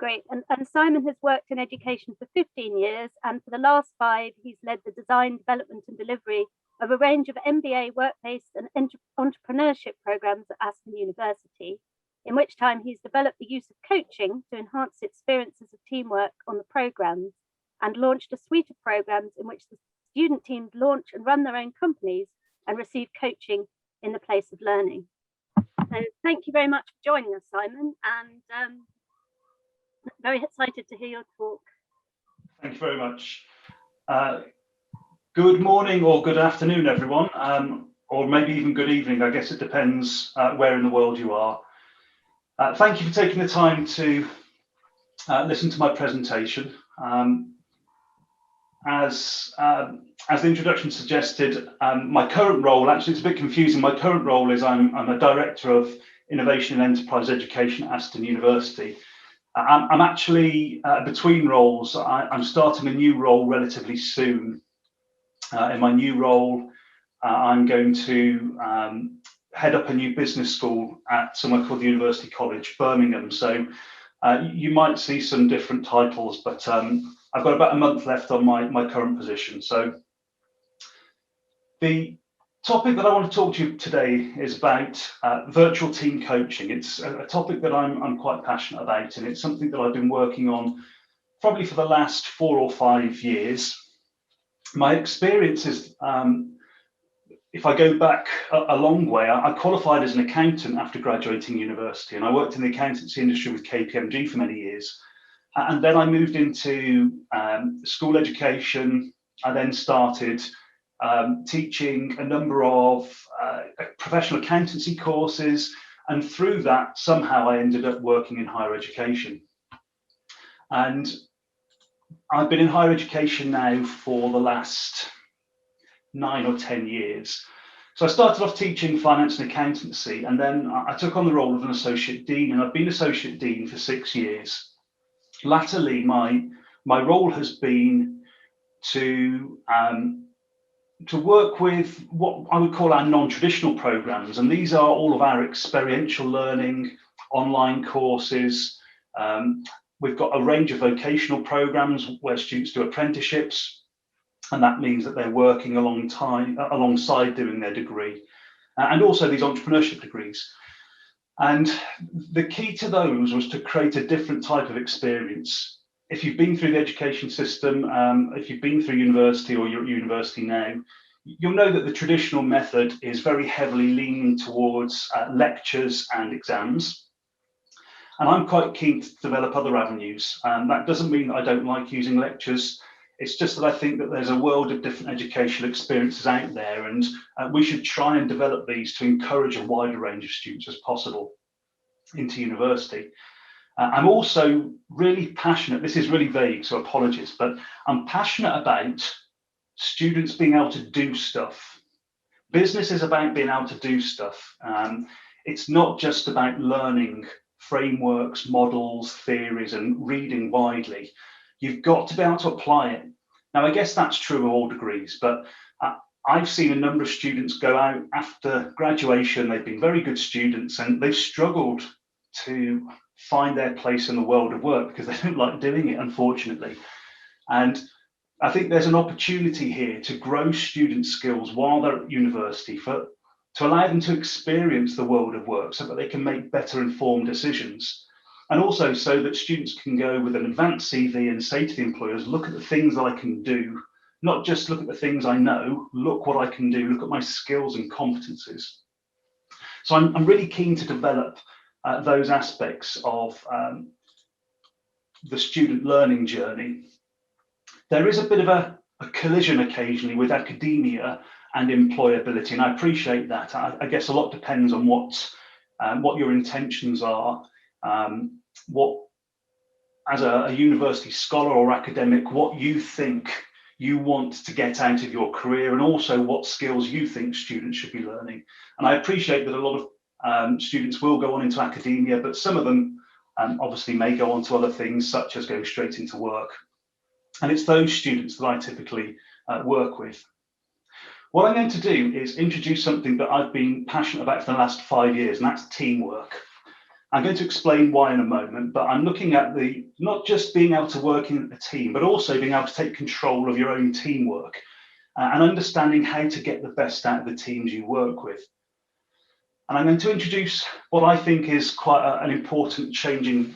great. And Simon has worked in education for 15 years, and for the last 5, he's led the design, development and delivery of a range of MBA, workplace and entrepreneurship programs at Aston University, in which time he's developed the use of coaching to enhance experiences of teamwork on the programs, and launched a suite of programs in which the student teams launch and run their own companies and receive coaching in the place of learning. So thank you very much for joining us, Simon, and very excited to hear your talk. Thank you very much. Good morning or good afternoon, everyone, or maybe even good evening. I guess it depends where in the world you are. Thank you for taking the time to listen to my presentation. As the introduction suggested, my current role, actually it's a bit confusing, my current role is I'm a Director of Innovation and Enterprise Education at Aston University. I'm actually between roles. I'm starting a new role relatively soon. In my new role, I'm going to head up a new business school at somewhere called the University College, Birmingham. So you might see some different titles, but I've got about a month left on my current position. So the topic that I want to talk to you today is about virtual team coaching. It's a topic that I'm quite passionate about, and it's something that I've been working on probably for the last 4 or 5 years. My experience is, if I go back a long way, I qualified as an accountant after graduating university, and I worked in the accountancy industry with KPMG for many years. And then I moved into school education. I then started teaching a number of professional accountancy courses, and through that somehow I ended up working in higher education. And I've been in higher education now for the last 9 or 10 years. So I started off teaching finance and accountancy, and then I took on the role of an associate dean, and I've been associate dean for 6 years. Latterly, my role has been to work with what I would call our non-traditional programs, and these are all of our experiential learning, online courses. We've got a range of vocational programs where students do apprenticeships, and that means that they're working alongside doing their degree, and also these entrepreneurship degrees. And the key to those was to create a different type of experience. If you've been through the education system, if you've been through university or you're at university now, you'll know that the traditional method is very heavily leaning towards lectures and exams. And I'm quite keen to develop other avenues. That doesn't mean that I don't like using lectures. It's just that I think that there's a world of different educational experiences out there, and we should try and develop these to encourage a wider range of students as possible into university. I'm also really passionate, this is really vague, so apologies, but I'm passionate about students being able to do stuff. Business is about being able to do stuff. It's not just about learning frameworks, models, theories, and reading widely. You've got to be able to apply it. Now, I guess that's true of all degrees, but I've seen a number of students go out after graduation. They've been very good students, and they've struggled to find their place in the world of work because they don't like doing it, unfortunately. And I think there's an opportunity here to grow student skills while they're at university to allow them to experience the world of work so that they can make better informed decisions. And also so that students can go with an advanced CV and say to the employers, look at the things that I can do, not just look at the things I know, look what I can do, look at my skills and competencies. So I'm really keen to develop those aspects of the student learning journey. There is a bit of a collision occasionally with academia and employability, and I appreciate that. I guess a lot depends on what your intentions are, what, as a university scholar or academic, what you think you want to get out of your career, and also what skills you think students should be learning. And I appreciate that a lot of students will go on into academia, but some of them obviously may go on to other things, such as going straight into work. And it's those students that I typically work with. What I'm going to do is introduce something that I've been passionate about for the last 5 years, and that's teamwork. I'm going to explain why in a moment, but I'm looking at not just being able to work in a team, but also being able to take control of your own teamwork and understanding how to get the best out of the teams you work with. And I'm going to introduce what I think is quite an important changing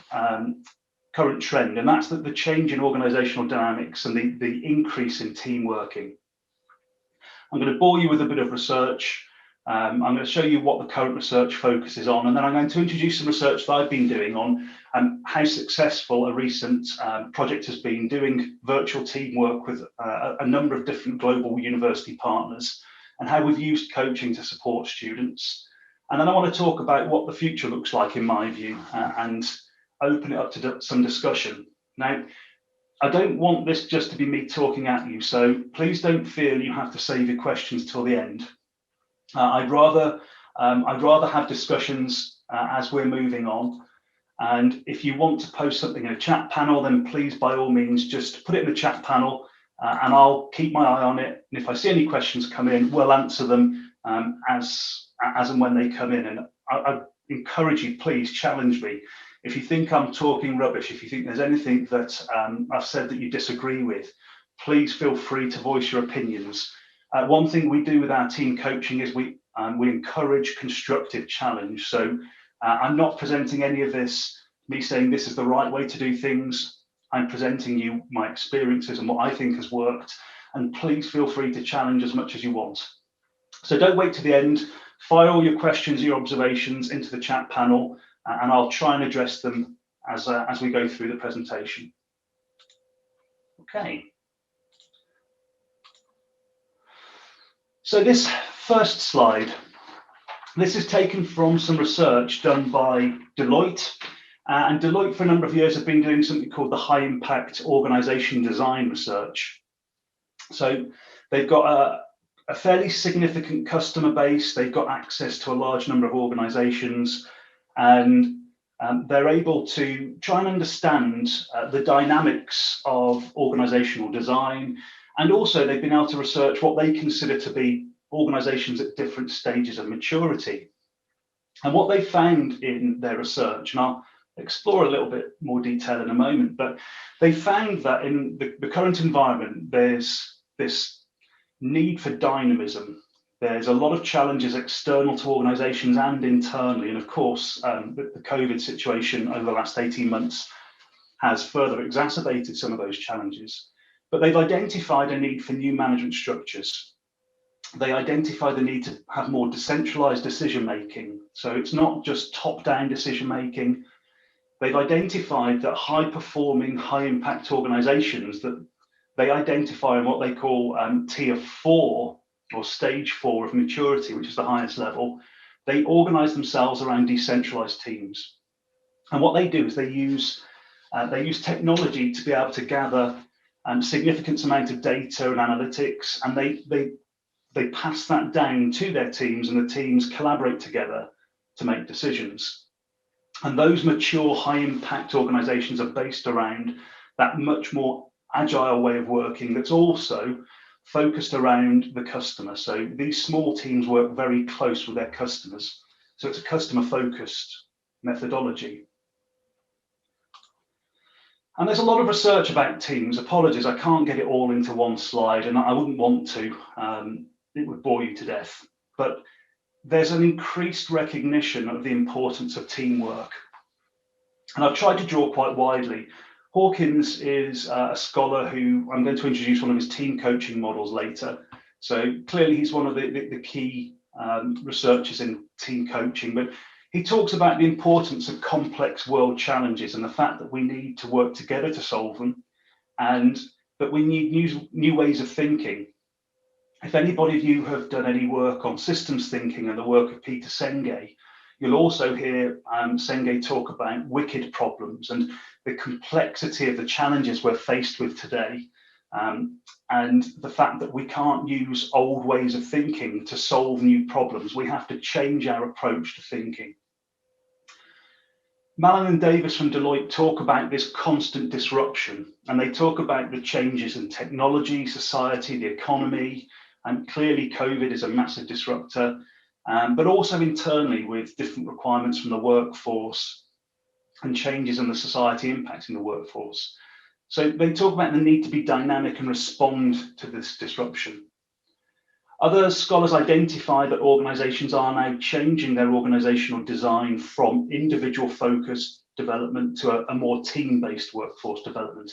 current trend, and that's the change in organizational dynamics and the increase in team working. I'm going to bore you with a bit of research. I'm going to show you what the current research focuses on, and then I'm going to introduce some research that I've been doing on how successful a recent project has been doing virtual teamwork with a number of different global university partners, and how we've used coaching to support students. And then I want to talk about what the future looks like in my view, and open it up to some discussion. Now, I don't want this just to be me talking at you, so please don't feel you have to save your questions till the end. I'd rather have discussions as we're moving on. And if you want to post something in a chat panel, then please, by all means, just put it in the chat panel and I'll keep my eye on it. And if I see any questions come in, we'll answer them as and when they come in. And I encourage you, please challenge me. If you think I'm talking rubbish, if you think there's anything that I've said that you disagree with, please feel free to voice your opinions. One thing we do with our team coaching is we encourage constructive challenge. So I'm not presenting any of this, me saying this is the right way to do things. I'm presenting you my experiences and what I think has worked. And please feel free to challenge as much as you want. So don't wait to the end. Fire all your questions, your observations into the chat panel, and I'll try and address them as we go through the presentation. Okay. So this first slide, this is taken from some research done by Deloitte. And Deloitte for a number of years have been doing something called the high impact organization design research. So they've got a fairly significant customer base. They've got access to a large number of organizations, and they're able to try and understand the dynamics of organizational design. And also they've been able to research what they consider to be organizations at different stages of maturity. And what they found in their research, and I'll explore a little bit more detail in a moment, but they found that in the current environment, there's this need for dynamism. There's a lot of challenges external to organizations and internally. And of course, the COVID situation over the last 18 months has further exacerbated some of those challenges. But they've identified a need for new management structures. They identify the need to have more decentralized decision making. So it's not just top-down decision making. They've identified that high-performing, high-impact organizations that they identify in what they call tier 4 or stage 4 of maturity, which is the highest level. They organize themselves around decentralized teams. And what they do is they use technology to be able to gather significant amount of data and analytics, and they pass that down to their teams, and the teams collaborate together to make decisions. And those mature, high-impact organizations are based around that much more agile way of working that's also focused around the customer. So these small teams work very close with their customers. So it's a customer-focused methodology. And there's a lot of research about teams. Apologies, I can't get it all into one slide, and I wouldn't want to. It would bore you to death. But there's an increased recognition of the importance of teamwork. And I've tried to draw quite widely. Hawkins is a scholar who I'm going to introduce one of his team coaching models later. So clearly he's one of the key researchers in team coaching, but he talks about the importance of complex world challenges and the fact that we need to work together to solve them, and that we need new ways of thinking. If anybody of you have done any work on systems thinking and the work of Peter Senge, you'll also hear Senge talk about wicked problems and the complexity of the challenges we're faced with today, and the fact that we can't use old ways of thinking to solve new problems. We have to change our approach to thinking. Mallon and Davis from Deloitte talk about this constant disruption, and they talk about the changes in technology, society, the economy, and clearly COVID is a massive disruptor. but also internally with different requirements from the workforce and changes in the society impacting the workforce. So they talk about the need to be dynamic and respond to this disruption. Other scholars identify that organisations are now changing their organisational design from individual focused development to a more team-based workforce development.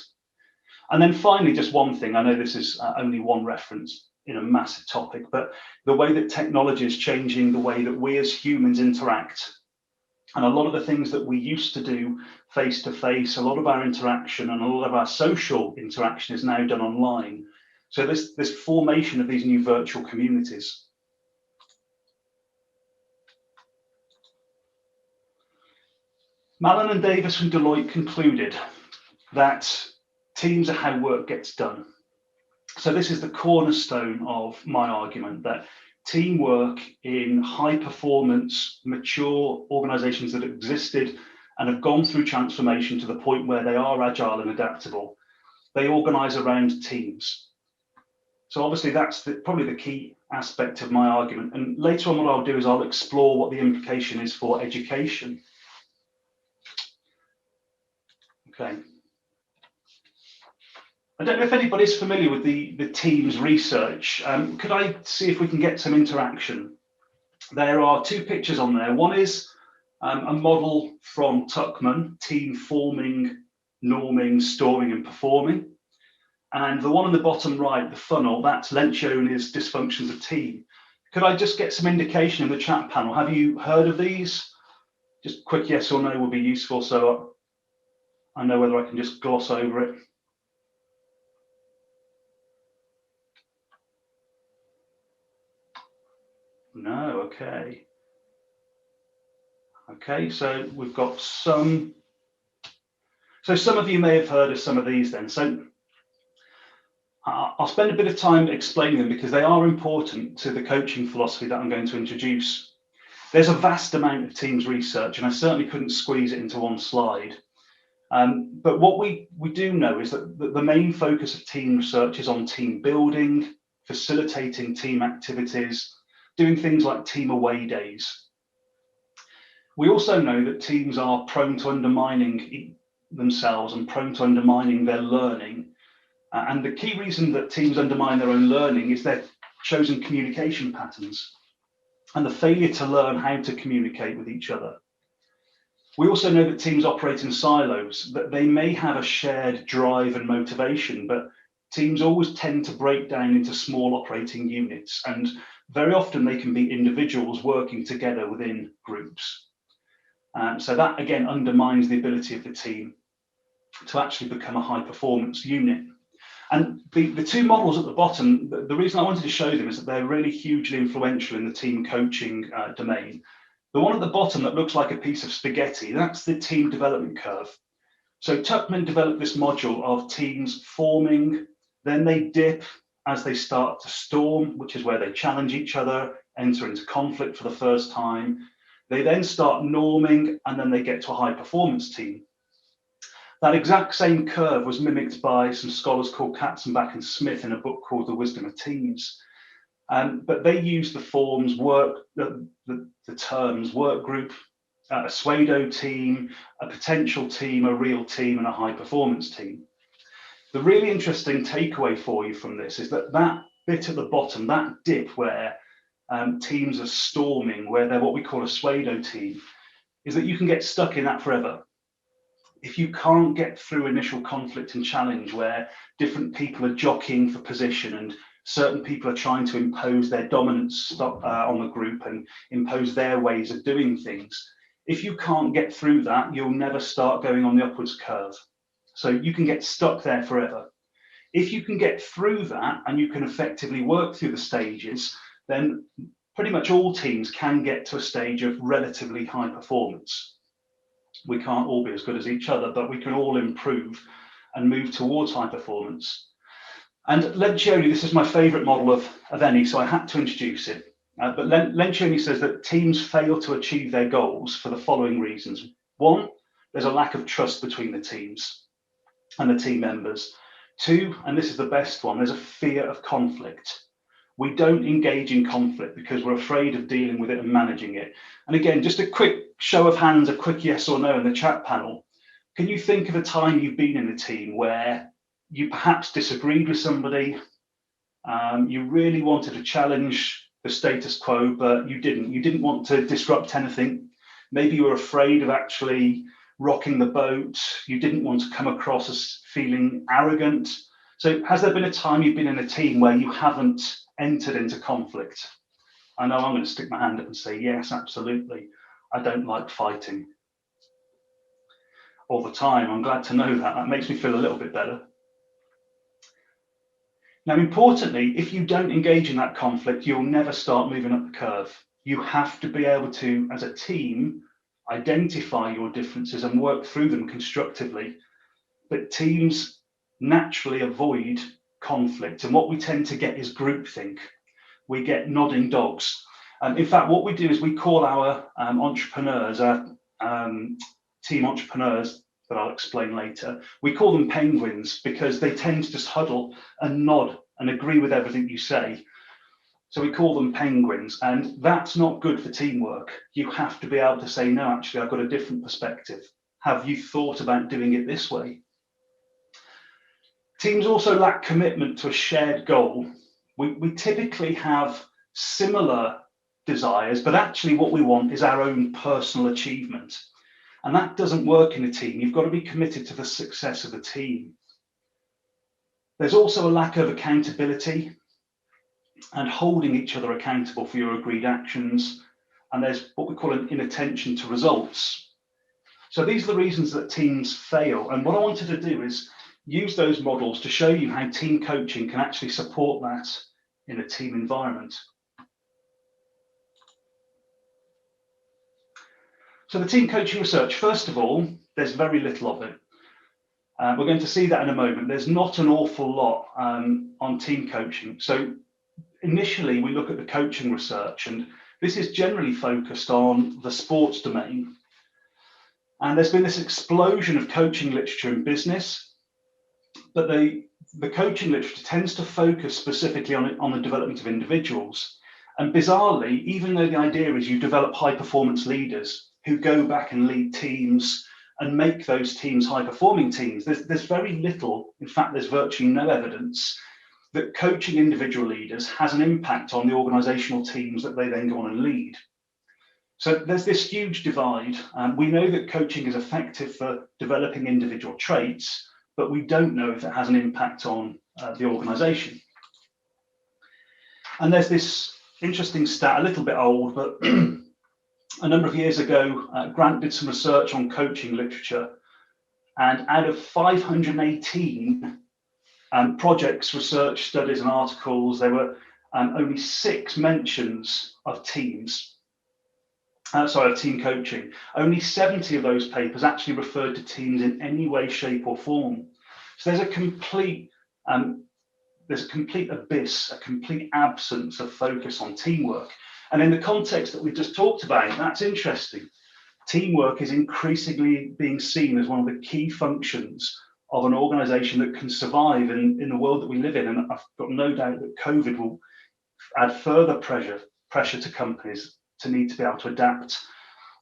And then finally, just one thing, I know this is only one reference in a massive topic, but the way that technology is changing the way that we as humans interact. And a lot of the things that we used to do face to face, a lot of our interaction and a lot of our social interaction is now done online. So this formation of these new virtual communities. Mallon and Davis from Deloitte concluded that teams are how work gets done. So this is the cornerstone of my argument, that teamwork in high performance, mature organizations that existed and have gone through transformation to the point where they are agile and adaptable, they organize around teams. So obviously that's probably the key aspect of my argument. And later on what I'll do is I'll explore what the implication is for education. Okay. I don't know if anybody's familiar with the team's research. Could I see if we can get some interaction? There are two pictures on there. One is a model from Tuckman, team forming, norming, storing and performing. And the one on the bottom right, the funnel, that's Lencioni's dysfunctions of team. Could I just get some indication in the chat panel? Have you heard of these? Just quick yes or no would be useful, so I know whether I can just gloss over it. No, okay. Okay, so we've got some. So some of you may have heard of some of these then. So I'll spend a bit of time explaining them because they are important to the coaching philosophy that I'm going to introduce. There's a vast amount of teams research, and I certainly couldn't squeeze it into one slide. But what we do know is that the main focus of team research is on team building, facilitating team activities, doing things like team away days. We also know that teams are prone to undermining themselves and prone to undermining their learning. And the key reason that teams undermine their own learning is their chosen communication patterns and the failure to learn how to communicate with each other. We also know that teams operate in silos, that they may have a shared drive and motivation, but teams always tend to break down into small operating units, and very often they can be individuals working together within groups. So that again undermines the ability of the team to actually become a high performance unit. And the two models at the bottom, the reason I wanted to show them is that they're really hugely influential in the team coaching domain. The one at the bottom that looks like a piece of spaghetti, that's the team development curve. So Tuckman developed this module of teams forming, then they dip as they start to storm, which is where they challenge each other, enter into conflict for the first time. They then start norming, and then they get to a high performance team. That exact same curve was mimicked by some scholars called Katzenbach and Smith in a book called The Wisdom of Teams. But they use the forms the terms work group, a pseudo team, a potential team, a real team, and a high performance team. The really interesting takeaway for you from this is that that bit at the bottom, that dip where teams are storming, where they're what we call a pseudo team, is that you can get stuck in that forever. If you can't get through initial conflict and challenge where different people are jockeying for position and certain people are trying to impose their dominance on the group and impose their ways of doing things, if you can't get through that, you'll never start going on the upwards curve. So you can get stuck there forever. If you can get through that and you can effectively work through the stages, then pretty much all teams can get to a stage of relatively high performance. We can't all be as good as each other, but we can all improve and move towards high performance. And Lencioni, this is my favorite model of any, so I had to introduce it. But Lencioni says that teams fail to achieve their goals for the following reasons. One, there's a lack of trust between the teams and the team members. Two, and this is the best one, there's a fear of conflict. We don't engage in conflict because we're afraid of dealing with it and managing it. And again, just a quick show of hands, a quick yes or no in the chat panel. Can you think of a time you've been in a team where you perhaps disagreed with somebody, you really wanted to challenge the status quo, but you didn't want to disrupt anything? Maybe you were afraid of actually rocking the boat. You didn't want to come across as feeling arrogant. So has there been a time you've been in a team where you haven't entered into conflict? I know I'm going to stick my hand up and say, yes, absolutely. I don't like fighting all the time. I'm glad to know that. That makes me feel a little bit better. Now, importantly, if you don't engage in that conflict, you'll never start moving up the curve. You have to be able to, as a team, identify your differences and work through them constructively. But teams naturally avoid conflict. And what we tend to get is groupthink. We get nodding dogs. In fact, what we do is we call our entrepreneurs, our team entrepreneurs, that I'll explain later, we call them penguins because they tend to just huddle and nod and agree with everything you say. So we call them penguins, and that's not good for teamwork. You have to be able to say, no, actually, I've got a different perspective. Have you thought about doing it this way? Teams also lack commitment to a shared goal. We typically have similar desires, but actually what we want is our own personal achievement. And that doesn't work in a team. You've got to be committed to the success of the team. There's also a lack of accountability and holding each other accountable for your agreed actions. And there's what we call an inattention to results. So these are the reasons that teams fail. And what I wanted to do is use those models to show you how team coaching can actually support that in a team environment. So the team coaching research, first of all, there's very little of it. We're going to see that in a moment. There's not an awful lot on team coaching. So initially, we look at the coaching research, and this is generally focused on the sports domain. And there's been this explosion of coaching literature in business, but the coaching literature tends to focus specifically on the development of individuals. And bizarrely, even though the idea is you develop high-performance leaders who go back and lead teams and make those teams high-performing teams, there's very little, in fact, there's virtually no evidence that coaching individual leaders has an impact on the organizational teams that they then go on and lead. So there's this huge divide. We know that coaching is effective for developing individual traits, but we don't know if it has an impact on the organization. And there's this interesting stat, a little bit old, but a number of years ago, Grant did some research on coaching literature, and out of 518 projects, research, studies, and articles, there were only 6 mentions of teams. Of team coaching. Only 70 of those papers actually referred to teams in any way, shape, or form. So there's a complete abyss, a complete absence of focus on teamwork. And in the context that we've just talked about, that's interesting. Teamwork is increasingly being seen as one of the key functions of an organization that can survive in the world that we live in. And I've got no doubt that COVID will add further pressure to companies to need to be able to adapt,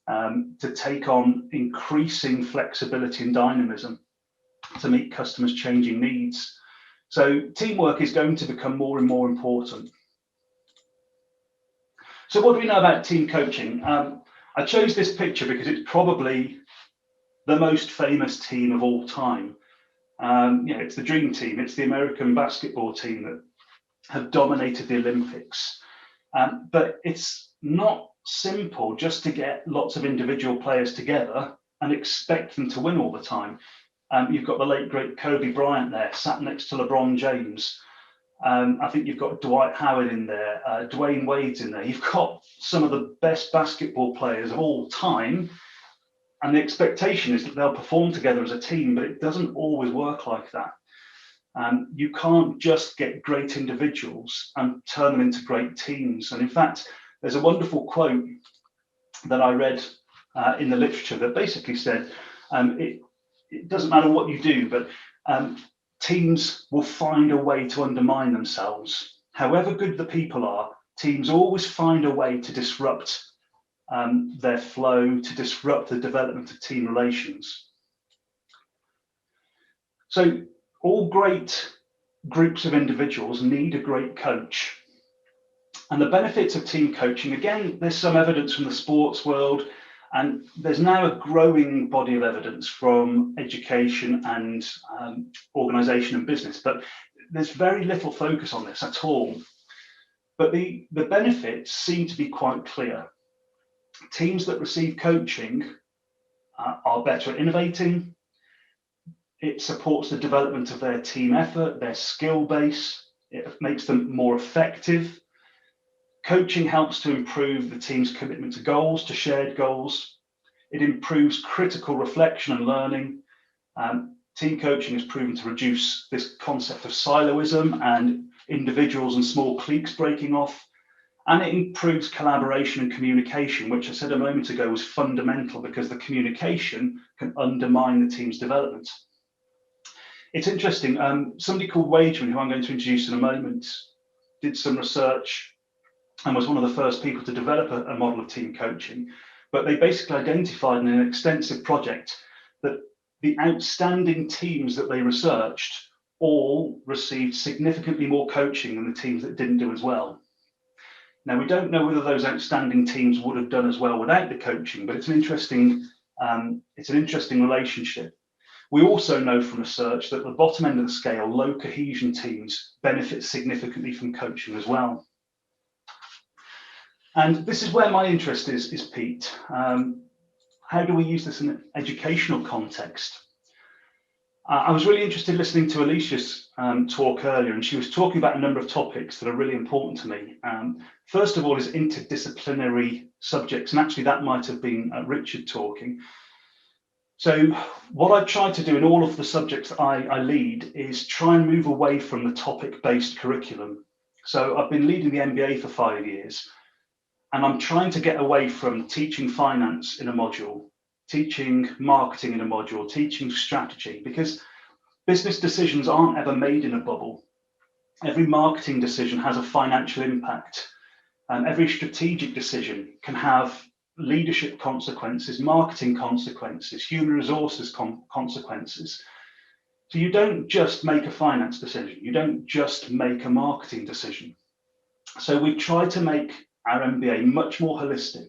to take on increasing flexibility and dynamism to meet customers' changing needs. So teamwork is going to become more and more important. So what do we know about team coaching? I chose this picture because it's probably the most famous team of all time. It's the dream team. It's the American basketball team that have dominated the Olympics. But it's not simple just to get lots of individual players together and expect them to win all the time. You've got the late, great Kobe Bryant there, sat next to LeBron James. I think you've got Dwight Howard in there, Dwayne Wade's in there. You've got some of the best basketball players of all time. And the expectation is that they'll perform together as a team, but it doesn't always work like that. You can't just get great individuals and turn them into great teams. And in fact, there's a wonderful quote that I read in the literature that basically said, it doesn't matter what you do, but teams will find a way to undermine themselves. however good the people are, teams always find a way to disrupt their flow, to disrupt the development of team relations. So all great groups of individuals need a great coach. And the benefits of team coaching, again, there's some evidence from the sports world, and there's now a growing body of evidence from education and organisation and business, but there's very little focus on this at all. But the benefits seem to be quite clear. Teams that receive coaching are better at innovating. It supports the development of their team effort, their skill base. It makes them more effective. Coaching helps to improve the team's commitment to goals, to shared goals. It improves critical reflection and learning. Team coaching has proven to reduce this concept of siloism and individuals and small cliques breaking off. And it improves collaboration and communication, which I said a moment ago was fundamental because the communication can undermine the team's development. It's interesting, somebody called Wageman, who I'm going to introduce in a moment, did some research and was one of the first people to develop a model of team coaching. But they basically identified in an extensive project that the outstanding teams that they researched all received significantly more coaching than the teams that didn't do as well. Now, we don't know whether those outstanding teams would have done as well without the coaching, but it's an interesting relationship. We also know from research that the bottom end of the scale, low cohesion teams, benefit significantly from coaching as well. And this is where my interest is peaked. How do we use this in an educational context? I was really interested listening to Alicia's talk earlier, and she was talking about a number of topics that are really important to me. First of all is interdisciplinary subjects, and actually that might have been Richard talking. So what I try to do in all of the subjects that I lead is try and move away from the topic-based curriculum. So I've been leading the MBA for 5 years, and I'm trying to get away from teaching finance in a module, teaching marketing in a module, teaching strategy, because business decisions aren't ever made in a bubble. Every marketing decision has a financial impact, and every strategic decision can have leadership consequences, marketing consequences, human resources consequences. So you don't just make a finance decision, you don't just make a marketing decision. So we've tried to make our MBA much more holistic.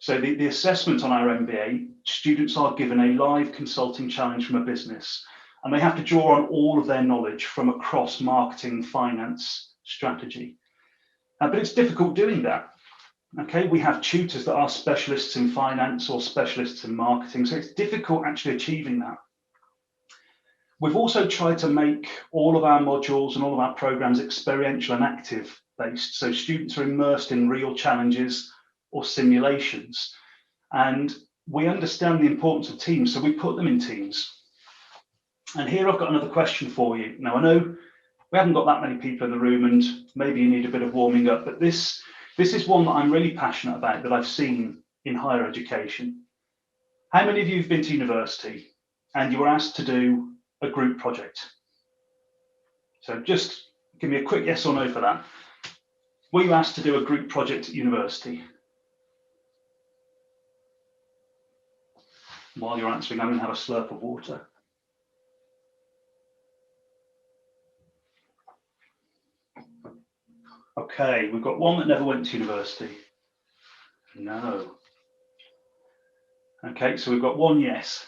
So the assessment on our MBA, students are given a live consulting challenge from a business, and they have to draw on all of their knowledge from across marketing, finance, strategy. But it's difficult doing that. Okay, we have tutors that are specialists in finance or specialists in marketing, so it's difficult actually achieving that. We've also tried to make all of our modules and all of our programs experiential and active based, so students are immersed in real challenges or simulations. And we understand the importance of teams, so we put them in teams. And here I've got another question for you. Now, I know we haven't got that many people in the room and maybe you need a bit of warming up, but this is one that I'm really passionate about, that I've seen in higher education. How many of you have been to university and you were asked to do a group project? So just give me a quick yes or no for that. Were you asked to do a group project at university? While you're answering, I'm going to have a slurp of water. Okay, we've got one that never went to university. No. Okay, so we've got one yes.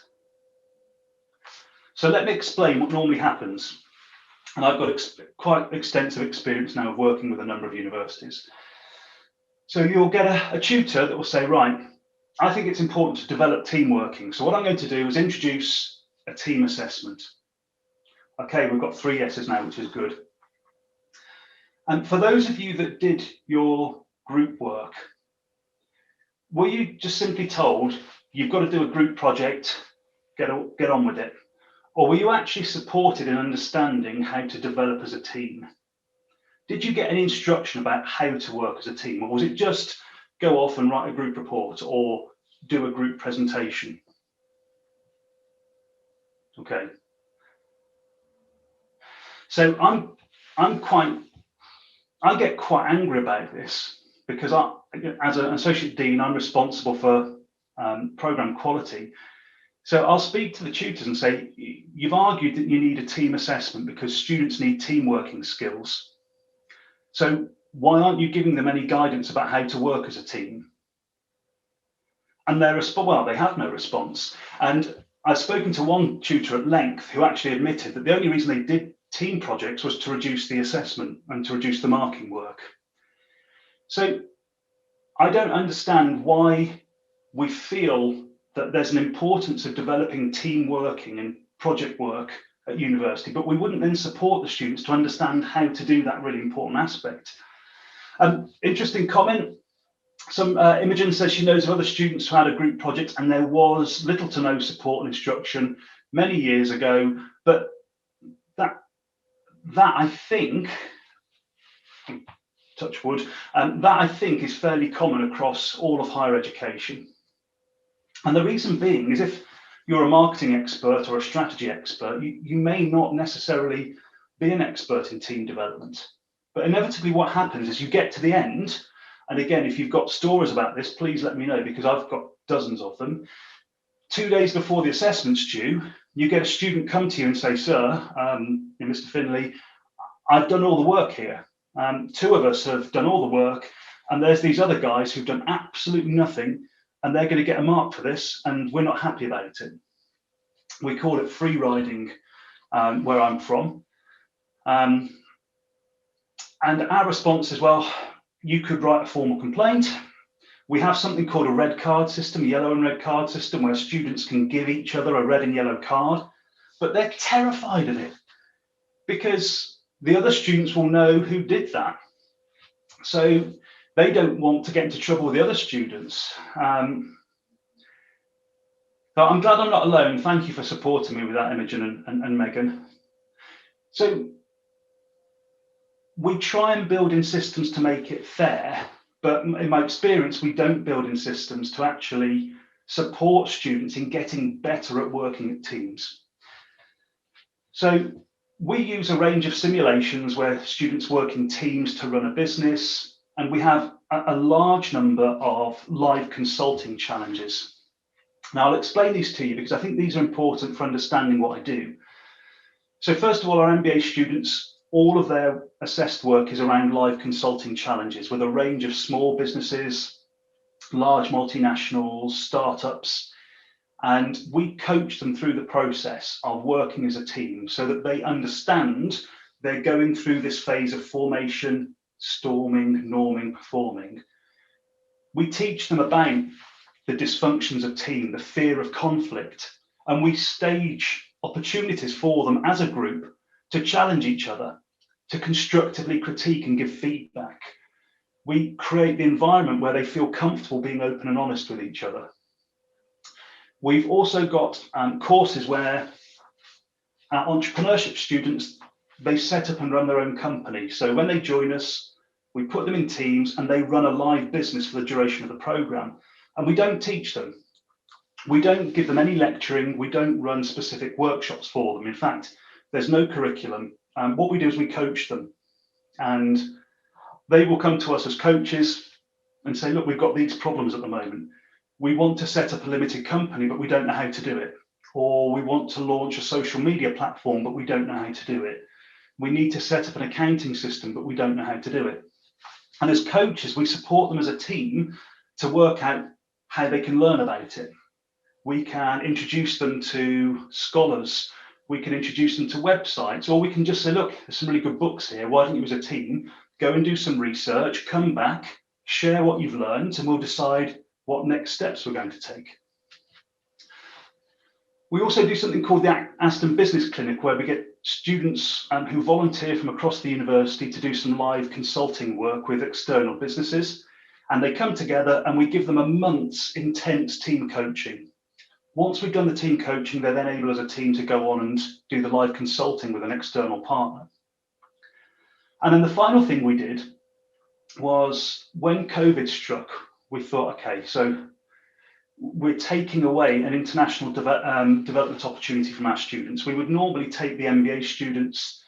So let me explain what normally happens. And I've got quite extensive experience now of working with a number of universities. So you'll get a tutor that will say, right, I think it's important to develop team working. So what I'm going to do is introduce a team assessment. Okay, we've got 3 yeses now, which is good. And for those of you that did your group work, were you just simply told you've got to do a group project, get on with it? Or were you actually supported in understanding how to develop as a team? Did you get any instruction about how to work as a team? Or was it just go off and write a group report or do a group presentation? Okay. So I'm quite I get quite angry about this because as an associate dean, I'm responsible for programme quality. So I'll speak to the tutors and say, you've argued that you need a team assessment because students need team working skills. So why aren't you giving them any guidance about how to work as a team? And they have no response. And I've spoken to one tutor at length who actually admitted that the only reason they did team projects was to reduce the assessment and to reduce the marking work. So I don't understand why we feel that there's an importance of developing team working and project work at university, but we wouldn't then support the students to understand how to do that really important aspect. Interesting comment. Imogen says she knows of other students who had a group project and there was little to no support and instruction many years ago, but that I think, touch wood, that I think is fairly common across all of higher education. And the reason being is if you're a marketing expert or a strategy expert, you may not necessarily be an expert in team development. But inevitably what happens is you get to the end, and again, if you've got stories about this, please let me know because I've got dozens of them. 2 days before the assessment's due, you get a student come to you and say, sir, Mr. Finley, I've done all the work here. 2 of us have done all the work, and there's these other guys who've done absolutely nothing, and they're going to get a mark for this, and we're not happy about it. We call it free riding where I'm from. And our response is, well, you could write a formal complaint. We have something called a red card system, yellow and red card system, where students can give each other a red and yellow card, but they're terrified of it because the other students will know who did that. So they don't want to get into trouble with the other students. So I'm glad I'm not alone. Thank you for supporting me with that, Imogen and Megan. So we try and build in systems to make it fair, but in my experience, we don't build in systems to actually support students in getting better at working at teams. So we use a range of simulations where students work in teams to run a business, and we have a large number of live consulting challenges. Now, I'll explain these to you because I think these are important for understanding what I do. So first of all, our MBA students, all of their assessed work is around live consulting challenges with a range of small businesses, large multinationals, startups, and we coach them through the process of working as a team so that they understand they're going through this phase of formation, storming, norming, performing. We teach them about the dysfunctions of team, the fear of conflict, and we stage opportunities for them as a group to challenge each other, to constructively critique and give feedback. We create the environment where they feel comfortable being open and honest with each other. We've also got courses where our entrepreneurship students, they set up and run their own company. So when they join us, we put them in teams and they run a live business for the duration of the program. And we don't teach them. We don't give them any lecturing. We don't run specific workshops for them. In fact, there's no curriculum. What we do is we coach them, and they will come to us as coaches and say, look, we've got these problems at the moment. We want to set up a limited company, but we don't know how to do it. Or we want to launch a social media platform, but we don't know how to do it. We need to set up an accounting system, but we don't know how to do it. And as coaches, we support them as a team to work out how they can learn about it. We can introduce them to scholars. We can introduce them to websites, or we can just say, look, there's some really good books here. Why don't you as a team go and do some research, come back, share what you've learned, and we'll decide what next steps we're going to take. We also do something called the Aston Business Clinic, where we get students who volunteer from across the university to do some live consulting work with external businesses. And they come together and we give them a month's intense team coaching. Once we've done the team coaching, they're then able as a team to go on and do the live consulting with an external partner. And then the final thing we did was when COVID struck, we thought, okay, so we're taking away an international development opportunity from our students. We would normally take the MBA students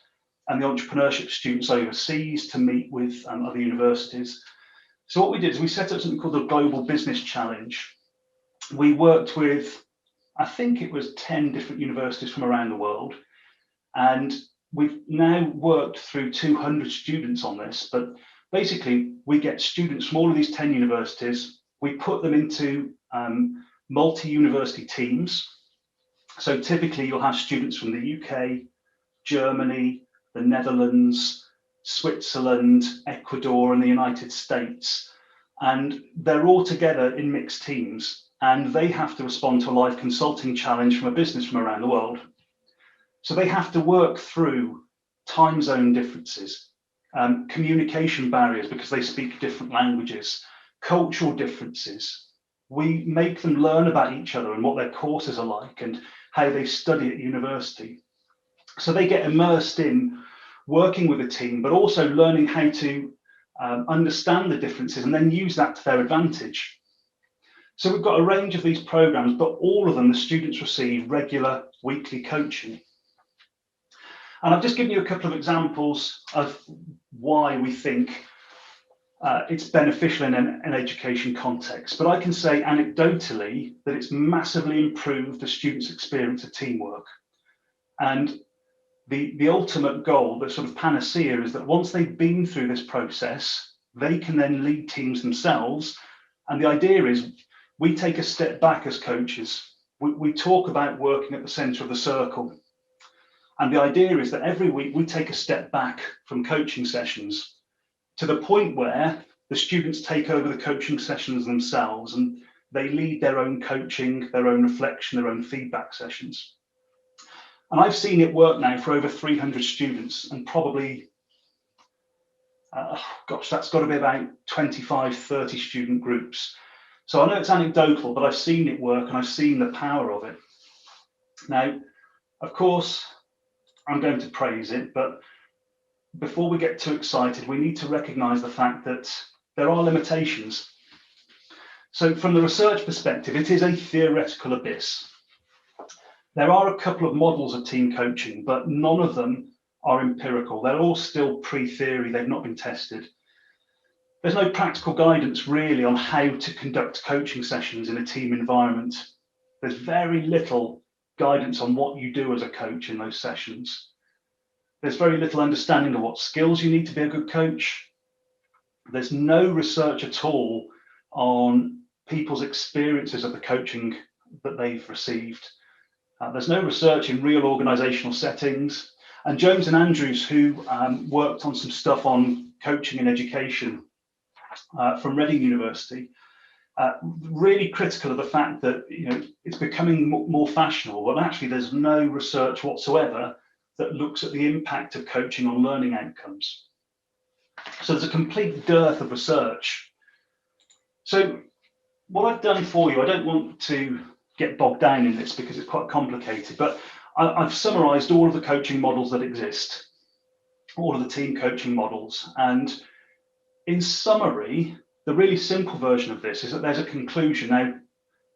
and the entrepreneurship students overseas to meet with other universities. So what we did is we set up something called the Global Business Challenge. We worked with, I think it was 10 different universities from around the world. And we've now worked through 200 students on this. But basically, we get students from all of these 10 universities. We put them into multi-university teams. So typically, you'll have students from the UK, Germany, the Netherlands, Switzerland, Ecuador, and the United States. And they're all together in mixed teams. And they have to respond to a live consulting challenge from a business from around the world. So they have to work through time zone differences, communication barriers because they speak different languages, cultural differences. We make them learn about each other and what their courses are like and how they study at university. So they get immersed in working with a team, but also learning how to understand the differences and then use that to their advantage. So we've got a range of these programs, but all of them, the students receive regular weekly coaching. And I've just given you a couple of examples of why we think it's beneficial in an education context. But I can say anecdotally that it's massively improved the students' experience of teamwork. And the ultimate goal, the sort of panacea, is that once they've been through this process, they can then lead teams themselves. And the idea is we take a step back as coaches. We talk about working at the center of the circle. And the idea is that every week we take a step back from coaching sessions to the point where the students take over the coaching sessions themselves and they lead their own coaching, their own reflection, their own feedback sessions. And I've seen it work now for over 300 students and probably, that's got to be about 25, 30 student groups. So I know it's anecdotal, but I've seen it work and I've seen the power of it. Now, of course, I'm going to praise it, but before we get too excited, we need to recognize the fact that there are limitations. So from the research perspective, it is a theoretical abyss. There are a couple of models of team coaching, but none of them are empirical. They're all still pre-theory, they've not been tested. There's no practical guidance really on how to conduct coaching sessions in a team environment. There's very little guidance on what you do as a coach in those sessions. There's very little understanding of what skills you need to be a good coach. There's no research at all on people's experiences of the coaching that they've received. There's no research in real organizational settings. And Jones and Andrews, who worked on some stuff on coaching and education from Reading University, really critical of the fact that it's becoming more fashionable, but actually there's no research whatsoever that looks at the impact of coaching on learning outcomes. So there's a complete dearth of research. So what I've done for you, I don't want to get bogged down in this because it's quite complicated, but I've summarized all of the coaching models that exist, all of the team coaching models. And in summary, the really simple version of this is that there's a conclusion. Now,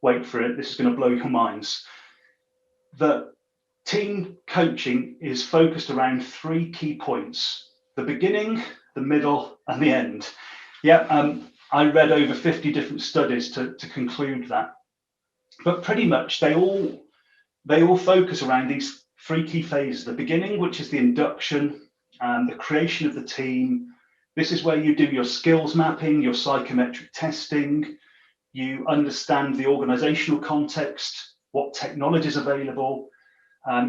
wait for it, this is going to blow your minds. That team coaching is focused around three key points: the beginning, the middle, and the end. Yeah, I read over 50 different studies to conclude that. But pretty much they all focus around these three key phases: the beginning, which is the induction, the creation of the team. This is where you do your skills mapping, your psychometric testing, you understand the organizational context, what technology is available,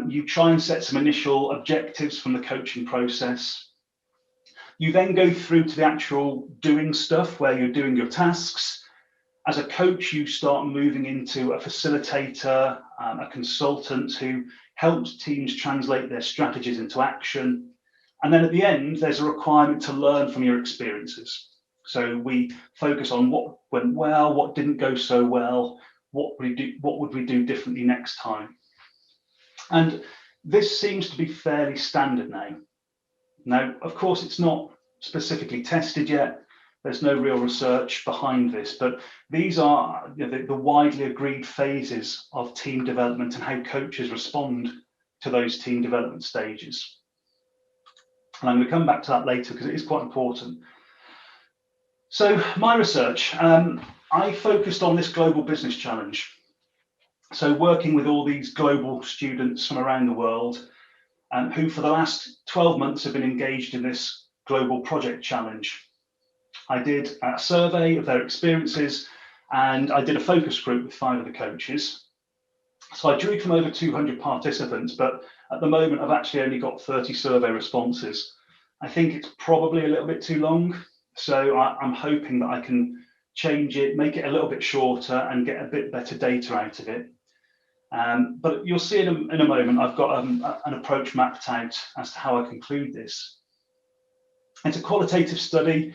you try and set some initial objectives from the coaching process. You then go through to the actual doing stuff where you're doing your tasks. As a coach, you start moving into a facilitator, a consultant who helps teams translate their strategies into action. And then at the end, there's a requirement to learn from your experiences. So we focus on what went well, what didn't go so well, what would we do differently next time. And this seems to be fairly standard now. Now, of course, it's not specifically tested yet. There's no real research behind this, but these are the widely agreed phases of team development and how coaches respond to those team development stages. And I'm going to come back to that later because it is quite important. So my research, I focused on this global business challenge. So working with all these global students from around the world, who for the last 12 months have been engaged in this global project challenge. I did a survey of their experiences, and I did a focus group with 5 of the coaches. So I drew from over 200 participants, but at the moment I've actually only got 30 survey responses. I think it's probably a little bit too long, so I'm hoping that I can change it, make it a little bit shorter and get a bit better data out of it. But you'll see in a moment, I've got an approach mapped out as to how I conclude this. It's a qualitative study.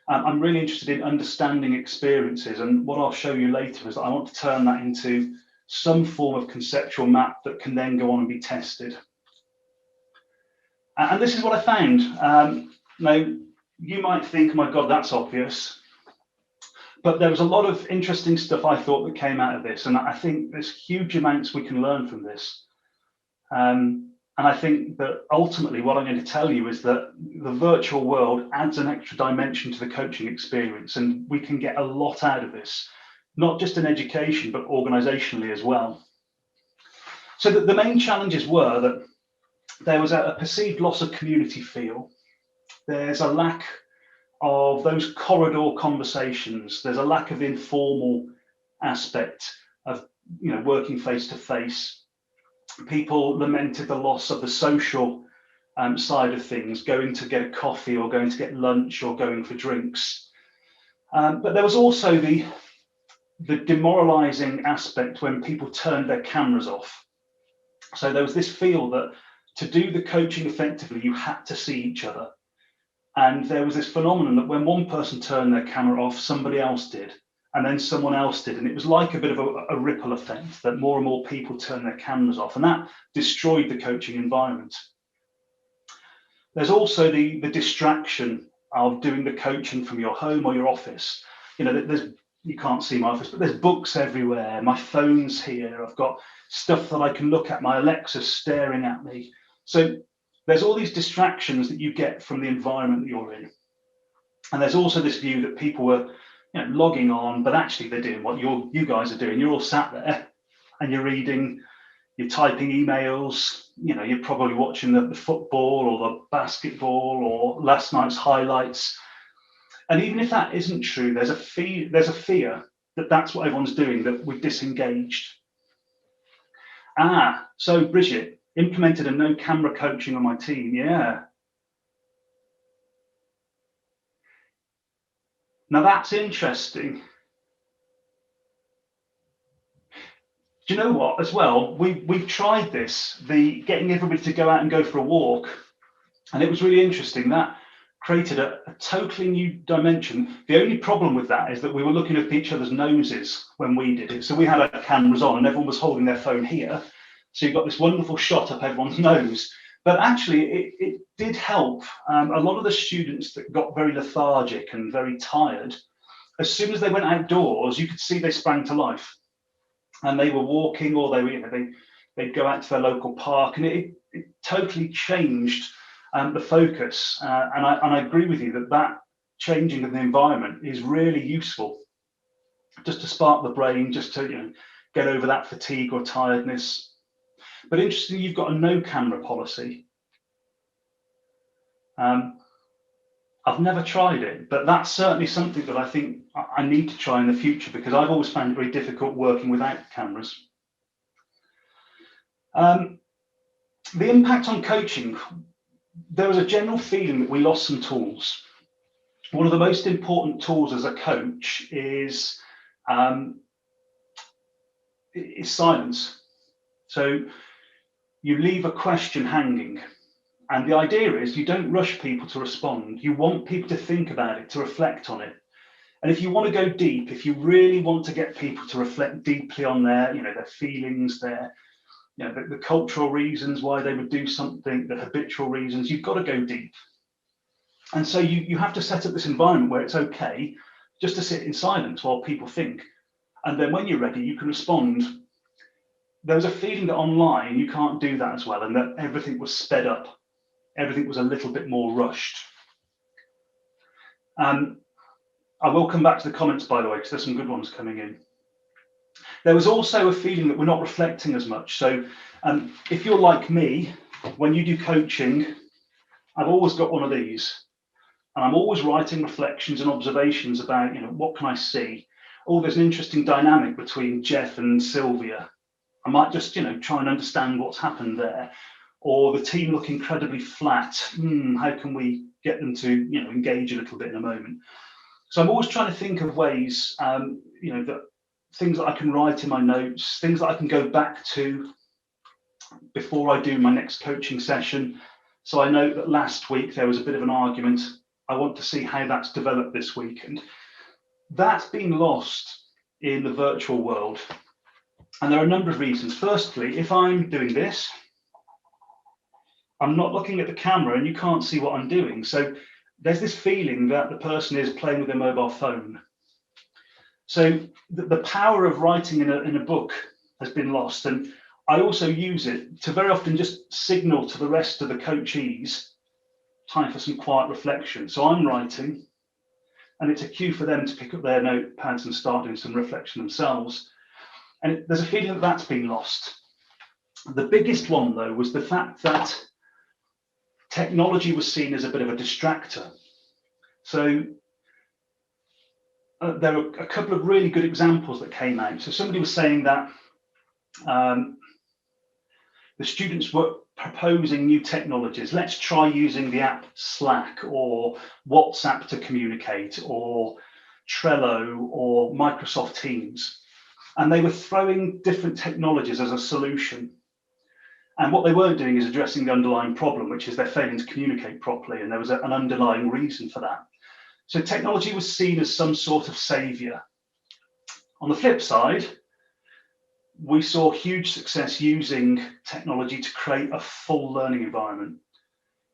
I'm really interested in understanding experiences, and what I'll show you later is that I want to turn that into some form of conceptual map that can then go on and be tested. And this is what I found. Now, you might think, oh my God, that's obvious. But there was a lot of interesting stuff I thought that came out of this, and I think there's huge amounts we can learn from this. And I think that ultimately what I'm going to tell you is that the virtual world adds an extra dimension to the coaching experience, and we can get a lot out of this, not just in education, but organisationally as well. So the main challenges were that there was a perceived loss of community feel. There's a lack of those corridor conversations. There's a lack of informal aspect of working face to face. People lamented the loss of the social side of things, going to get a coffee or going to get lunch or going for drinks. But there was also the demoralizing aspect when people turned their cameras off. So there was this feel that to do the coaching effectively, you had to see each other. And there was this phenomenon that when one person turned their camera off, somebody else did, and then someone else did. And it was like a bit of a ripple effect that more and more people turned their cameras off, and that destroyed the coaching environment. There's also the distraction of doing the coaching from your home or your office. You can't see my office, but there's books everywhere. My phone's here. I've got stuff that I can look at. My Alexa's staring at me. So there's all these distractions that you get from the environment that you're in. And there's also this view that people were logging on, but actually they're doing what you guys are doing. You're all sat there and you're reading, you're typing emails, you're probably watching the football or the basketball or last night's highlights. And even if that isn't true, there's a fear that that's what everyone's doing, that we're disengaged. So Bridget implemented a no camera coaching on my team. Yeah. Now that's interesting. Do you know what, as well, we've tried this, getting everybody to go out and go for a walk, and it was really interesting. That created a totally new dimension. The only problem with that is that we were looking at each other's noses when we did it. So we had our cameras on and everyone was holding their phone here. So you've got this wonderful shot up everyone's nose. But actually, it did help. A lot of the students that got very lethargic and very tired, as soon as they went outdoors, you could see they sprang to life. And they were walking, or they'd go out to their local park, and it totally changed the focus. And I agree with you that changing of the environment is really useful, just to spark the brain, just to get over that fatigue or tiredness. But interestingly, you've got a no camera policy. I've never tried it, but that's certainly something that I think I need to try in the future, because I've always found it very difficult working without cameras. The impact on coaching, there was a general feeling that we lost some tools. One of the most important tools as a coach is silence. So you leave a question hanging. And the idea is you don't rush people to respond. You want people to think about it, to reflect on it. And if you want to go deep, if you really want to get people to reflect deeply on their feelings, their, the cultural reasons why they would do something, the habitual reasons, you've got to go deep. And so you have to set up this environment where it's okay just to sit in silence while people think. And then when you're ready, you can respond. There was a feeling that online you can't do that as well, and that everything was sped up. everything was a little bit more rushed. I will come back to the comments, by the way, because there's some good ones coming in. There was also a feeling that we're not reflecting as much. So if you're like me, when you do coaching, I've always got one of these, and I'm always writing reflections and observations about, what can I see? Oh, there's an interesting dynamic between Jeff and Sylvia. I might just, try and understand what's happened there. Or the team look incredibly flat. How can we get them to, engage a little bit in a moment? So I'm always trying to think of ways, that things that I can write in my notes, things that I can go back to before I do my next coaching session. So I know that last week there was a bit of an argument. I want to see how that's developed this week. And that's been lost in the virtual world. And there are a number of reasons. Firstly, if I'm doing this, I'm not looking at the camera and you can't see what I'm doing. So there's this feeling that the person is playing with their mobile phone. So the power of writing in a book has been lost. And I also use it to very often just signal to the rest of the coachees, time for some quiet reflection. So I'm writing, and it's a cue for them to pick up their notepads and start doing some reflection themselves. And there's a feeling that that's been lost. The biggest one, though, was the fact that technology was seen as a bit of a distractor. So there were a couple of really good examples that came out. So somebody was saying that the students were proposing new technologies. Let's try using the app Slack or WhatsApp to communicate, or Trello or Microsoft Teams. And they were throwing different technologies as a solution. And what they weren't doing is addressing the underlying problem, which is they're failing to communicate properly. And there was an underlying reason for that. So technology was seen as some sort of savior. On the flip side, we saw huge success using technology to create a full learning environment.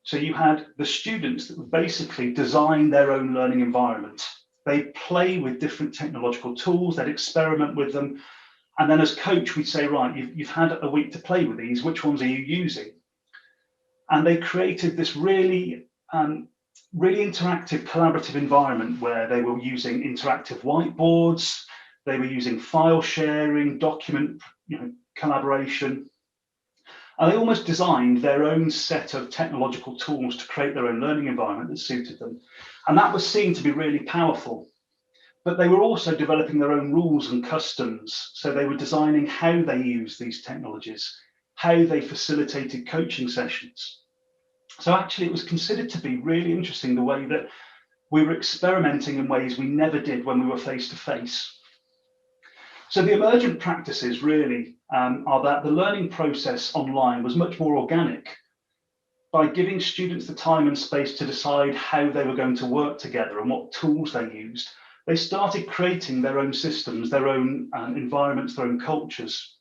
So you had the students that would basically design their own learning environment. They'd play with different technological tools, they'd experiment with them. And then as coach, we'd say, right, you've had a week to play with these, which ones are you using? And they created this really interactive, collaborative environment where they were using interactive whiteboards, they were using file sharing, document collaboration. And they almost designed their own set of technological tools to create their own learning environment that suited them. And that was seen to be really powerful. But they were also developing their own rules and customs. So they were designing how they use these technologies, how they facilitated coaching sessions. So actually it was considered to be really interesting the way that we were experimenting in ways we never did when we were face to face. So the emergent practices really are that the learning process online was much more organic. By giving students the time and space to decide how they were going to work together and what tools they used, they started creating their own systems, their own environments, their own cultures.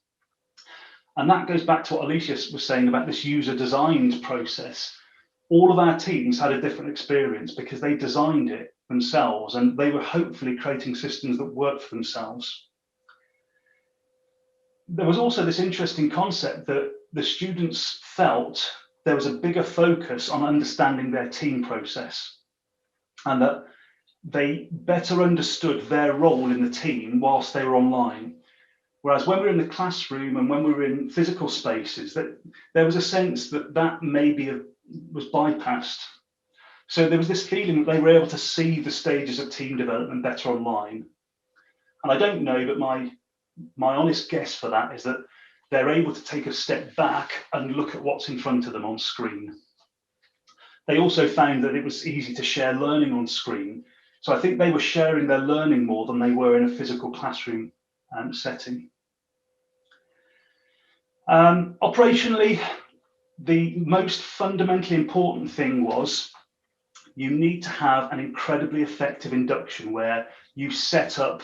And that goes back to what Alicia was saying about this user-designed process. All of our teams had a different experience because they designed it themselves, and they were hopefully creating systems that worked for themselves. There was also this interesting concept that the students felt there was a bigger focus on understanding their team process, and that they better understood their role in the team whilst they were online. Whereas when we were in the classroom and when we were in physical spaces, that there was a sense that maybe was bypassed. So there was this feeling that they were able to see the stages of team development better online. And I don't know, but my honest guess for that is that they're able to take a step back and look at what's in front of them on screen. They also found that it was easy to share learning on screen. So I think they were sharing their learning more than they were in a physical classroom setting. Operationally, the most fundamentally important thing was you need to have an incredibly effective induction where you set up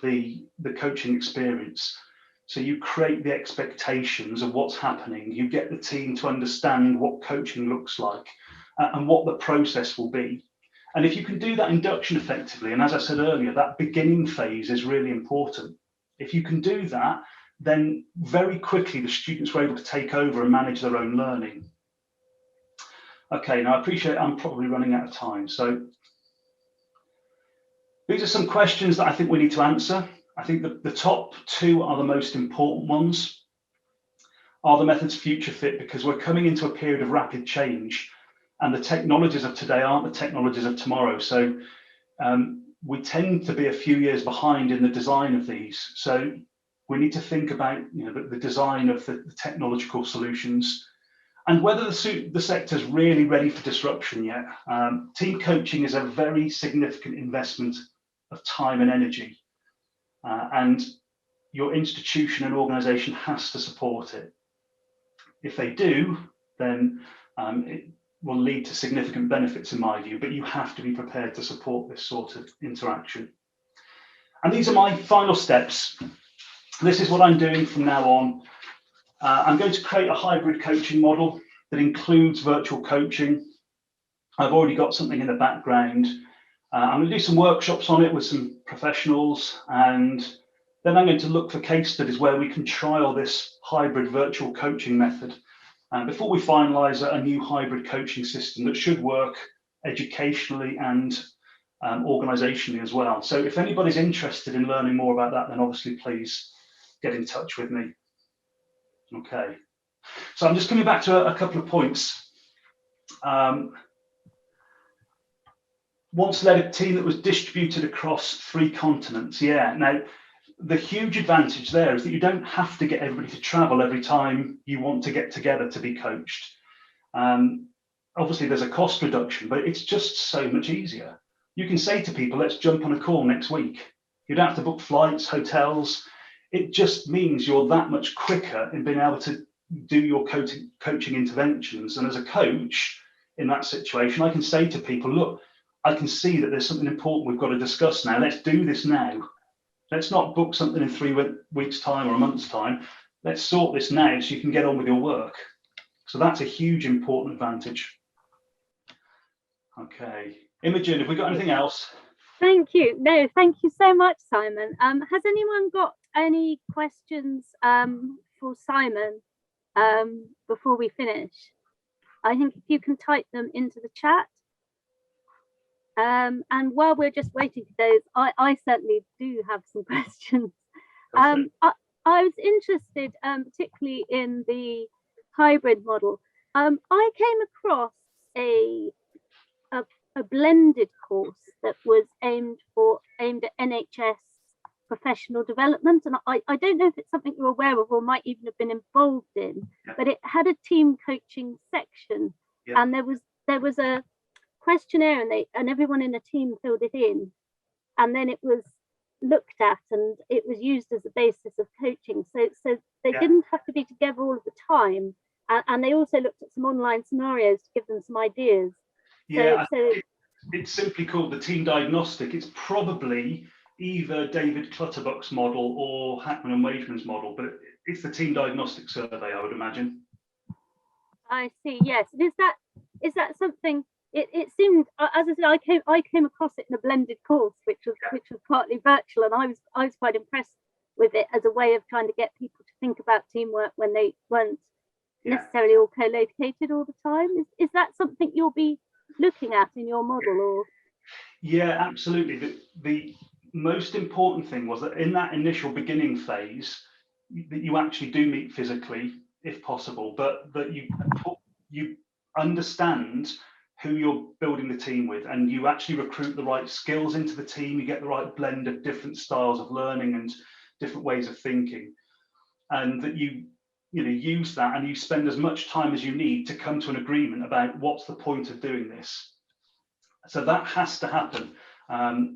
the coaching experience. So you create the expectations of what's happening. You get the team to understand what coaching looks like and what the process will be. And if you can do that induction effectively, and as I said earlier, that beginning phase is really important. If you can do that, then very quickly the students were able to take over and manage their own learning. Okay, now I appreciate I'm probably running out of time. So these are some questions that I think we need to answer. I think the top two are the most important ones. Are the methods future fit? Because we're coming into a period of rapid change, and the technologies of today aren't the technologies of tomorrow. So we tend to be a few years behind in the design of these. So we need to think about the design of the technological solutions and whether the sector's really ready for disruption yet. Team coaching is a very significant investment of time and energy, and your institution and organization has to support it. If they do, then it will lead to significant benefits in my view, but you have to be prepared to support this sort of interaction. And these are my final steps. This is what I'm doing from now on. I'm going to create a hybrid coaching model that includes virtual coaching. I've already got something in the background. I'm going to do some workshops on it with some professionals, and then I'm going to look for case studies where we can trial this hybrid virtual coaching method before we finalise a new hybrid coaching system that should work educationally and organisationally as well. So if anybody's interested in learning more about that, then obviously please get in touch with me. Okay, so I'm just coming back to a couple of points. Once led a team that was distributed across 3 continents. Yeah, now the huge advantage there is that you don't have to get everybody to travel every time you want to get together to be coached. Obviously there's a cost reduction, but it's just so much easier. You can say to people, let's jump on a call next week. You don't have to book flights, hotels. It just means you're that much quicker in being able to do your coaching interventions. And as a coach in that situation, I can say to people, look, I can see that there's something important we've got to discuss now. Let's do this now. Let's not book something in 3 weeks' time or a month's time. Let's sort this now so you can get on with your work. So that's a huge important advantage. Okay, Imogen, have we got anything else? Thank you. No, thank you so much, Simon. Has anyone got any questions for Simon before we finish? I think if you can type them into the chat. And while we're just waiting for those, I certainly do have some questions. I was interested particularly in the hybrid model. I came across a blended course that was aimed at NHS professional development, and I don't know if it's something you're aware of or might even have been involved in, but it had a team coaching section, and there was a questionnaire, and everyone in the team filled it in, and then it was looked at and it was used as a basis of coaching. So they didn't have to be together all of the time, and they also looked at some online scenarios to give them some ideas. It's simply called the team diagnostic. It's probably either David Clutterbuck's model or Hackman and Wageman's model, but it's the team diagnostic survey, I would imagine. I see. Yes. Is that something? It seemed, as I said, I came across it in a blended course, which was partly virtual, and I was quite impressed with it as a way of trying to get people to think about teamwork when they weren't necessarily all co-located all the time. Is that something you'll be looking at in your model? Or yeah, absolutely. The most important thing was that in that initial beginning phase, that you actually do meet physically if possible, but that you understand who you're building the team with, and you actually recruit the right skills into the team. You get the right blend of different styles of learning and different ways of thinking, and that you use that, and you spend as much time as you need to come to an agreement about what's the point of doing this. So that has to happen.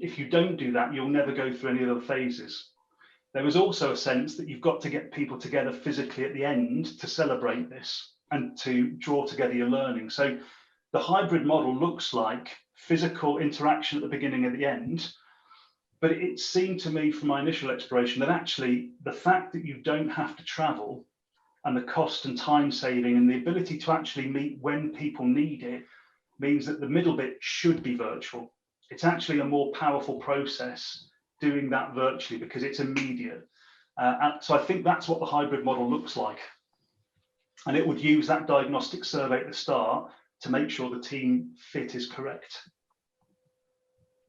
If you don't do that, you'll never go through any of the phases. There was also a sense that you've got to get people together physically at the end to celebrate this and to draw together your learning. So the hybrid model looks like physical interaction at the beginning and the end, but it seemed to me from my initial exploration that actually the fact that you don't have to travel and the cost and time saving and the ability to actually meet when people need it means that the middle bit should be virtual. It's actually a more powerful process doing that virtually because it's immediate. So I think that's what the hybrid model looks like. And it would use that diagnostic survey at the start to make sure the team fit is correct.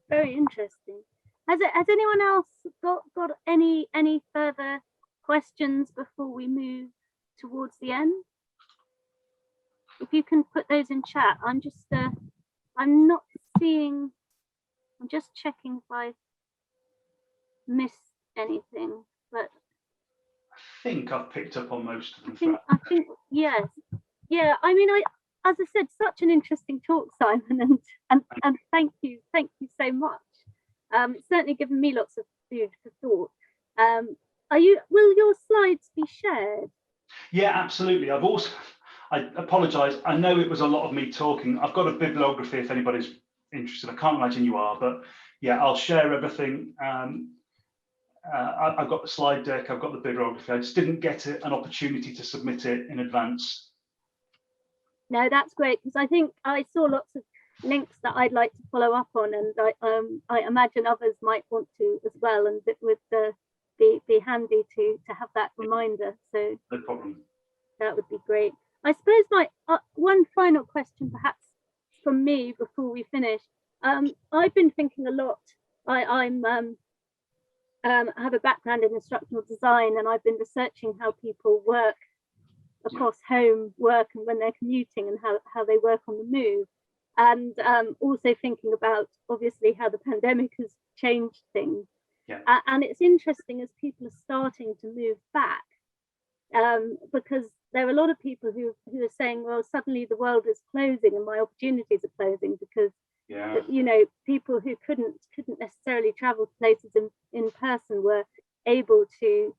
Very interesting. Has anyone else got any further questions before we move towards the end? If you can put those in chat. I'm not seeing, I'm just checking if I missed anything, but I think I've picked up on most of them. I think yes. Yeah, I mean, as I said, such an interesting talk, Simon, and thank you so much. It's certainly given me lots of food for thought. Will your slides be shared? Yeah, absolutely. I apologise. I know it was a lot of me talking. I've got a bibliography if anybody's interested. I can't imagine you are, but yeah, I'll share everything. I've got the slide deck, I've got the bibliography. I just didn't get an opportunity to submit it in advance. No, that's great, because I think I saw lots of links that I'd like to follow up on, and I imagine others might want to as well, and it would be handy to have that reminder. So no problem. That would be great. I suppose my one final question, perhaps from me before we finish. I've been thinking a lot. I have a background in instructional design, and I've been researching how people work across home work and when they're commuting, and how they work on the move, and also thinking about obviously how the pandemic has changed things. And it's interesting as people are starting to move back, because there are a lot of people who are saying, well, suddenly the world is closing and my opportunities are closing, because you know, people who couldn't necessarily travel to places in person were able to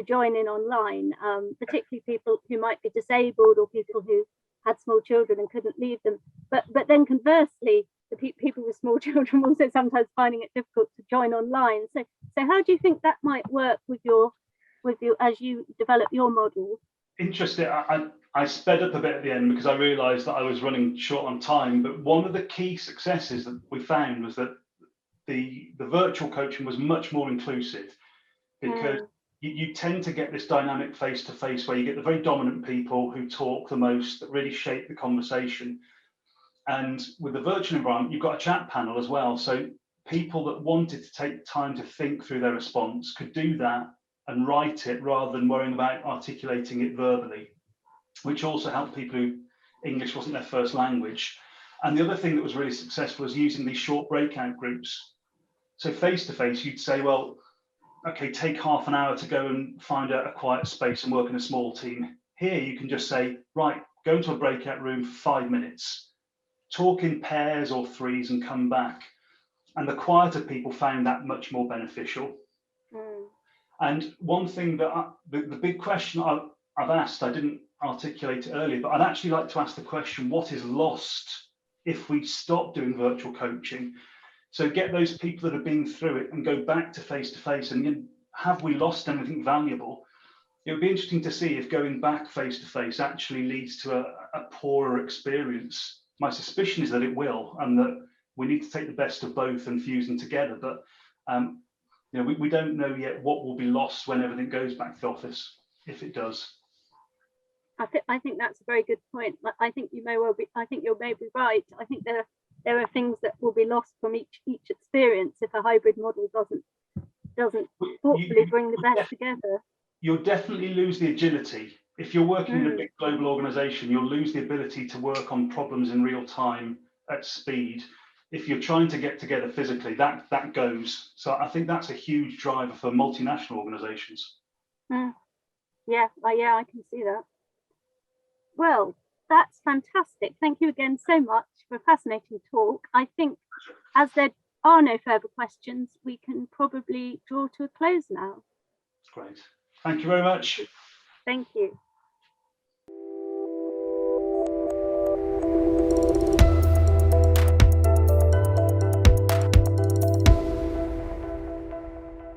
join in online, particularly people who might be disabled, or people who had small children and couldn't leave them. But then conversely, the people with small children were also sometimes finding it difficult to join online. So how do you think that might work with you as you develop your model? Interesting. I sped up a bit at the end because I realised that I was running short on time. But one of the key successes that we found was that the virtual coaching was much more inclusive, because you tend to get this dynamic face-to-face where you get the very dominant people who talk the most, that really shape the conversation. And with the virtual environment, you've got a chat panel as well. So people that wanted to take time to think through their response could do that and write it rather than worrying about articulating it verbally, which also helped people who English wasn't their first language. And the other thing that was really successful is using these short breakout groups. So face-to-face, you'd say, well, okay, take half an hour to go and find a quiet space and work in a small team. Here, you can just say, right, go into a breakout room for 5 minutes, talk in pairs or threes and come back. And the quieter people found that much more beneficial. And one thing that the big question I've asked, I didn't articulate it earlier, but I'd actually like to ask the question, what is lost if we stop doing virtual coaching? So get those people that have been through it and go back to face-to-face, and have we lost anything valuable? It would be interesting to see if going back face-to-face actually leads to a poorer experience. My suspicion is that it will, and that we need to take the best of both and fuse them together. But you know, we don't know yet what will be lost when everything goes back to the office, if it does. I think that's a very good point. I think you may well be. I think you may be right. I think there are things that will be lost from each experience if a hybrid model doesn't hopefully bring the best together. You'll definitely lose the agility. If you're working in a big global organization, you'll lose the ability to work on problems in real time at speed. If you're trying to get together physically, that goes. So I think that's a huge driver for multinational organizations. Yeah, I can see that. Well, that's fantastic. Thank you again so much for a fascinating talk. I think as there are no further questions, we can probably draw to a close now. Great. Thank you very much. Thank you.